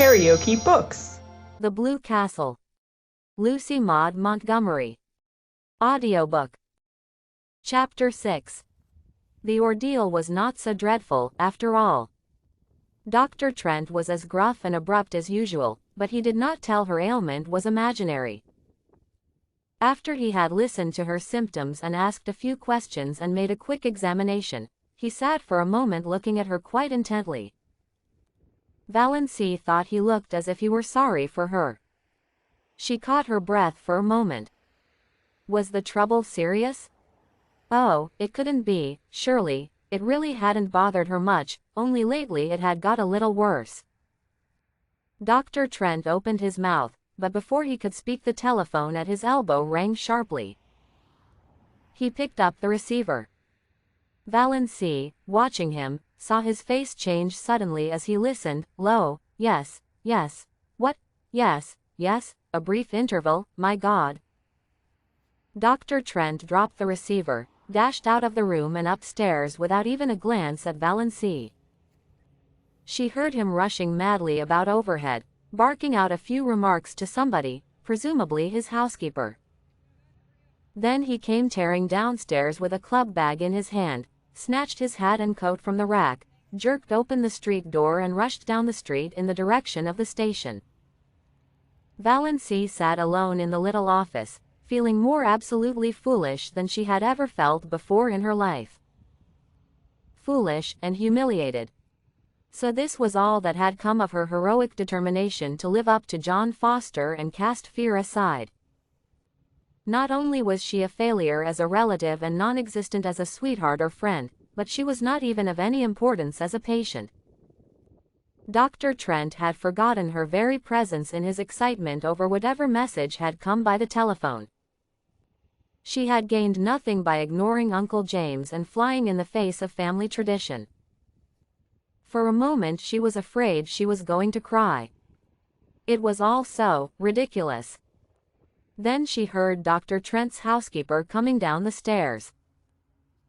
KaraokeBooks. The Blue Castle. Lucy Maud Montgomery. Audiobook. Chapter 6. The ordeal was not so dreadful, after all. Dr. Trent was as gruff and abrupt as usual, but he did not tell her ailment was imaginary. After he had listened to her symptoms and asked a few questions and made a quick examination, he sat for a moment looking at her quite intently. Valency thought he looked as if he were sorry for her. She caught her breath for a moment. Was the trouble serious? Oh, it couldn't be, surely. It really hadn't bothered her much, only lately it had got a little worse. Dr. Trent opened his mouth, but before he could speak the telephone at his elbow rang sharply. He picked up the receiver. Valency, watching him, saw his face change suddenly as he listened. Low, yes, yes. What? Yes, yes, a brief interval, my God. Dr. Trent dropped the receiver, dashed out of the room and upstairs without even a glance at Valency. She heard him rushing madly about overhead, barking out a few remarks to somebody, presumably his housekeeper. Then he came tearing downstairs with a club bag in his hand, snatched his hat and coat from the rack, jerked open the street door and rushed down the street in the direction of the station. Valency sat alone in the little office, feeling more absolutely foolish than she had ever felt before in her life. Foolish and humiliated. So this was all that had come of her heroic determination to live up to John Foster and cast fear aside. Not only was she a failure as a relative and non-existent as a sweetheart or friend, but she was not even of any importance as a patient. Dr. Trent had forgotten her very presence in his excitement over whatever message had come by the telephone. She had gained nothing by ignoring Uncle James and flying in the face of family tradition. For a moment she was afraid she was going to cry. It was all so ridiculous. Then she heard Dr. Trent's housekeeper coming down the stairs.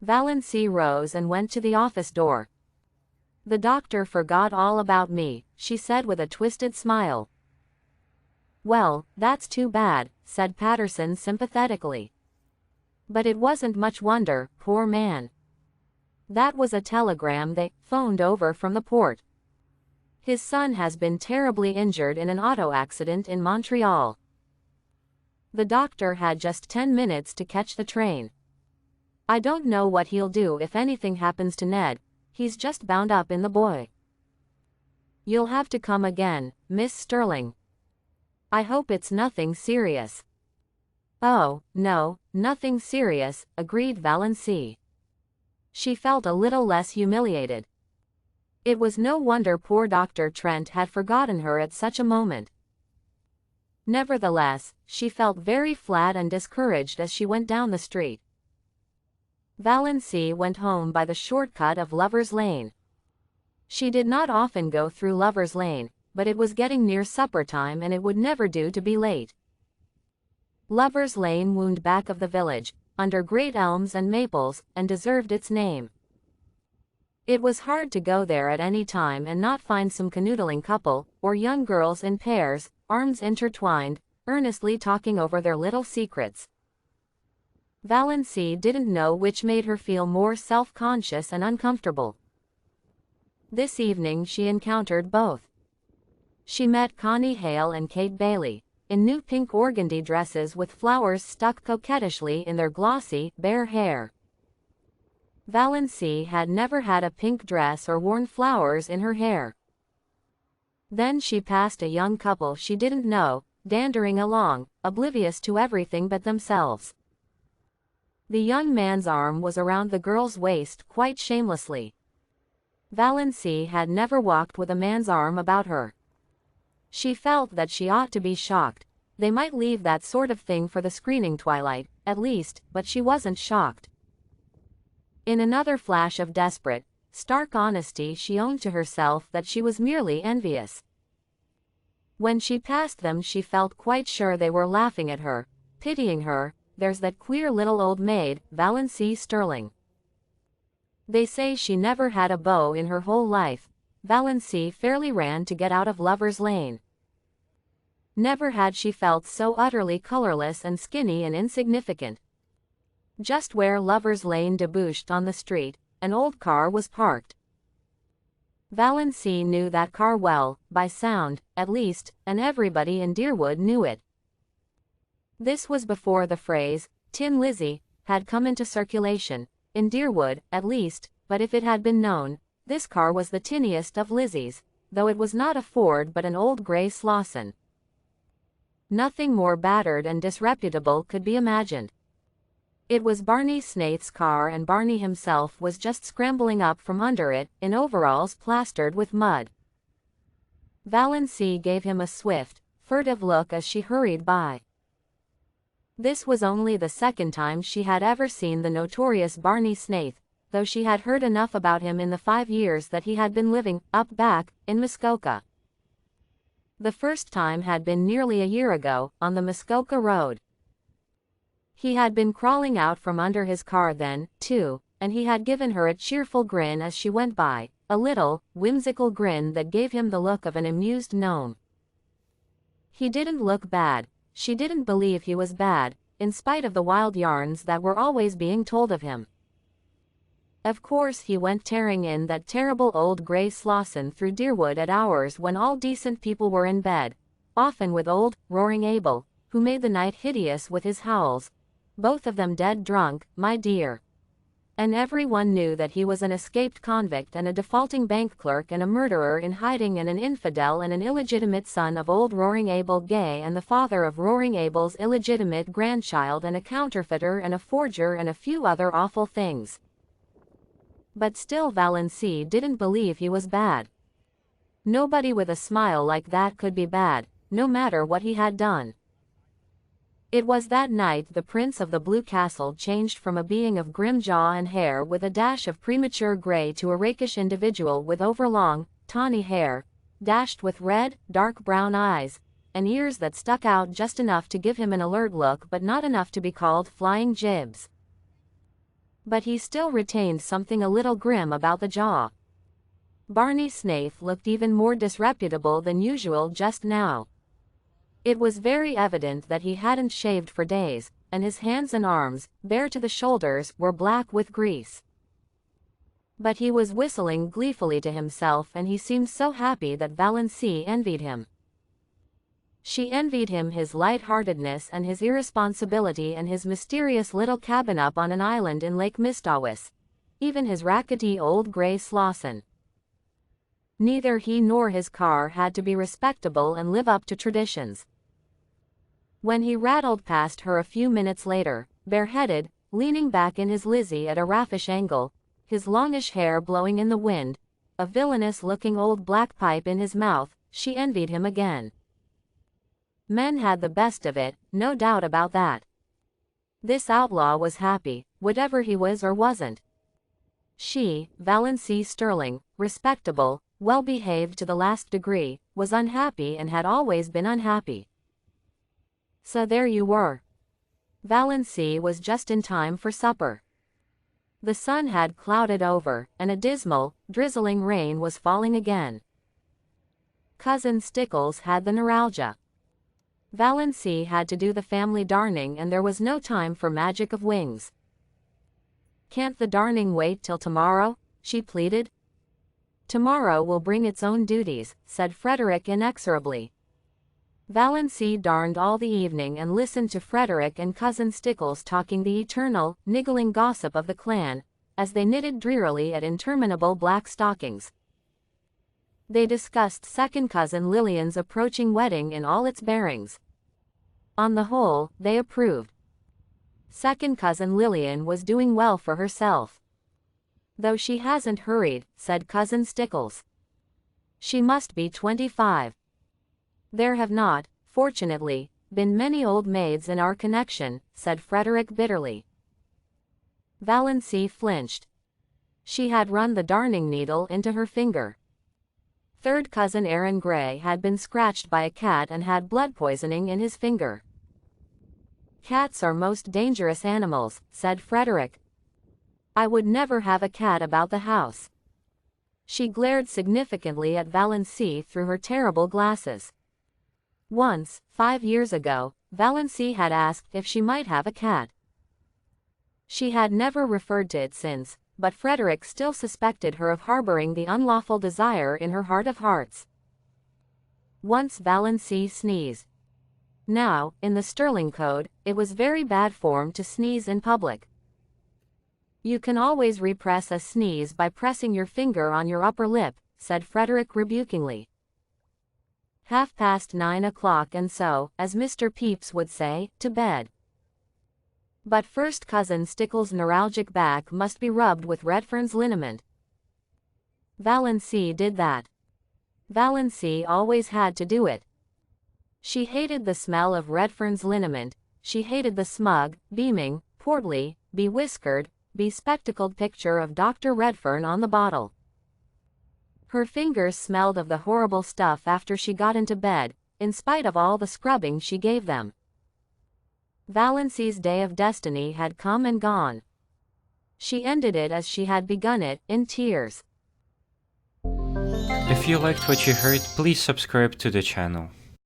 Valency rose and went to the office door. The doctor forgot all about me, she said with a twisted smile. Well, that's too bad, said Patterson sympathetically. But it wasn't much wonder, poor man. That was a telegram they phoned over from the port. His son has been terribly injured in an auto accident in Montreal. The doctor had just 10 minutes to catch the train. I don't know what he'll do if anything happens to Ned. He's just bound up in the boy. You'll have to come again, Miss Sterling. I hope it's nothing serious. Oh, no, nothing serious, agreed Valency. She felt a little less humiliated. It was no wonder poor Dr. Trent had forgotten her at such a moment. Nevertheless, she felt very flat and discouraged as she went down the street. Valency went home by the shortcut of Lover's Lane. She did not often go through Lover's Lane, but it was getting near supper time and it would never do to be late. Lover's Lane wound back of the village, under great elms and maples, and deserved its name. It was hard to go there at any time and not find some canoodling couple, or young girls in pairs, arms intertwined, earnestly talking over their little secrets. Valency didn't know which made her feel more self-conscious and uncomfortable. This evening she encountered both. She met Connie Hale and Kate Bailey, in new pink organdy dresses with flowers stuck coquettishly in their glossy, bare hair. Valency had never had a pink dress or worn flowers in her hair. Then she passed a young couple she didn't know, dandering along, oblivious to everything but themselves. The young man's arm was around the girl's waist quite shamelessly. Valency had never walked with a man's arm about her. She felt that she ought to be shocked. They might leave that sort of thing for the screening twilight, at least, but she wasn't shocked. In another flash of desperate, stark honesty she owned to herself that she was merely envious. When she passed them she felt quite sure they were laughing at her, pitying her. There's that queer little old maid, Valency Sterling. They say she never had a beau in her whole life, Valency fairly ran to get out of Lover's Lane. Never had she felt so utterly colorless and skinny and insignificant. Just where Lover's Lane debouched on the street, an old car was parked. Valency knew that car well, by sound, at least, and everybody in Deerwood knew it. This was before the phrase, Tin Lizzie, had come into circulation, in Deerwood, at least, but if it had been known, this car was the tinniest of Lizzies, though it was not a Ford but an old gray Slauson. Nothing more battered and disreputable could be imagined. It was Barney Snaith's car, and Barney himself was just scrambling up from under it, in overalls plastered with mud. Valency gave him a swift, furtive look as she hurried by. This was only the second time she had ever seen the notorious Barney Snaith, though she had heard enough about him in the 5 years that he had been living, up back, in Muskoka. The first time had been nearly a year ago, on the Muskoka Road. He had been crawling out from under his car then, too, and he had given her a cheerful grin as she went by, a little, whimsical grin that gave him the look of an amused gnome. He didn't look bad. She didn't believe he was bad, in spite of the wild yarns that were always being told of him. Of course he went tearing in that terrible old gray Slauson through Deerwood at hours when all decent people were in bed, often with old, roaring Abel, who made the night hideous with his howls, both of them dead drunk, my dear. And everyone knew that he was an escaped convict and a defaulting bank clerk and a murderer in hiding and an infidel and an illegitimate son of old Roaring Abel Gay and the father of Roaring Abel's illegitimate grandchild and a counterfeiter and a forger and a few other awful things. But still Valency didn't believe he was bad. Nobody with a smile like that could be bad, no matter what he had done. It was that night the Prince of the Blue Castle changed from a being of grim jaw and hair with a dash of premature gray to a rakish individual with overlong, tawny hair, dashed with red, dark brown eyes, and ears that stuck out just enough to give him an alert look but not enough to be called flying jibs. But he still retained something a little grim about the jaw. Barney Snaith looked even more disreputable than usual just now. It was very evident that he hadn't shaved for days, and his hands and arms, bare to the shoulders, were black with grease. But he was whistling gleefully to himself and he seemed so happy that Valency envied him. She envied him his light-heartedness and his irresponsibility and his mysterious little cabin up on an island in Lake Mistawis, even his rackety old gray Slauson. Neither he nor his car had to be respectable and live up to traditions. When he rattled past her a few minutes later, bareheaded, leaning back in his Lizzie at a raffish angle, his longish hair blowing in the wind, a villainous-looking old black pipe in his mouth, she envied him again. Men had the best of it, no doubt about that. This outlaw was happy, whatever he was or wasn't. She, Valency Sterling, respectable, well-behaved to the last degree, was unhappy and had always been unhappy. So there you were. Valency was just in time for supper. The sun had clouded over, and a dismal, drizzling rain was falling again. Cousin Stickles had the neuralgia. Valency had to do the family darning and there was no time for magic of wings. "Can't the darning wait till tomorrow?" she pleaded. "Tomorrow will bring its own duties," said Frederick inexorably. Valency darned all the evening and listened to Frederick and Cousin Stickles talking the eternal, niggling gossip of the clan, as they knitted drearily at interminable black stockings. They discussed second cousin Lillian's approaching wedding in all its bearings. On the whole, they approved. Second cousin Lillian was doing well for herself. "Though she hasn't hurried," said Cousin Stickles. "She must be 25. There have not, fortunately, been many old maids in our connection," said Frederick bitterly. Valency flinched. She had run the darning needle into her finger. Third cousin Aaron Gray had been scratched by a cat and had blood poisoning in his finger. "Cats are most dangerous animals," said Frederick. "I would never have a cat about the house." She glared significantly at Valency through her terrible glasses. Once, 5 years ago, Valency had asked if she might have a cat. She had never referred to it since, but Frederick still suspected her of harboring the unlawful desire in her heart of hearts. Once Valency sneezed. Now, in the Sterling Code, it was very bad form to sneeze in public. "You can always repress a sneeze by pressing your finger on your upper lip," said Frederick rebukingly. 9:30 and so, as Mr. Pepys would say, to bed. But first Cousin Stickle's neuralgic back must be rubbed with Redfern's liniment. Valency did that. Valency always had to do it. She hated the smell of Redfern's liniment, she hated the smug, beaming, portly, bewhiskered, bespectacled picture of Dr. Redfern on the bottle. Her fingers smelled of the horrible stuff after she got into bed, in spite of all the scrubbing she gave them. Valency's day of destiny had come and gone. She ended it as she had begun it, in tears. If you liked what you heard, please subscribe to the channel.